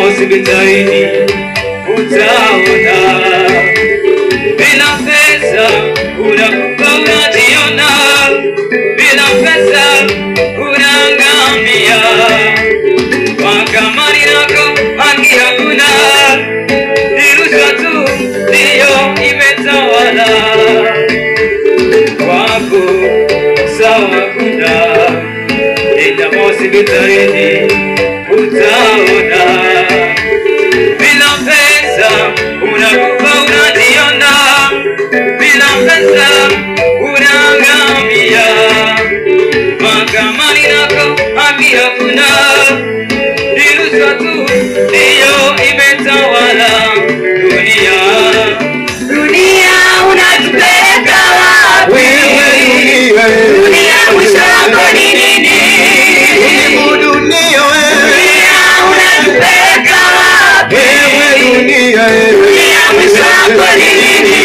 hospitalini utaona. Bila pesa unakufa unajiona, bila pesa unaangamia. Mahakamani nako haki hakuna, ni rushwa tu ndiyo imetawala. Kwako sawa hakuna, nenda hospitalini utaona. Bila pesa unakufa unajiona, bila pesa unaangamia. Mahakamani nako haki hakuna, ni rushwa tu ndiyo imetawala dunia. Dunia unatupeleka wapi? Dunia mwisho wako ni nini? Dunia unatupeleka wapi? Dunia mwisho wako ni nini?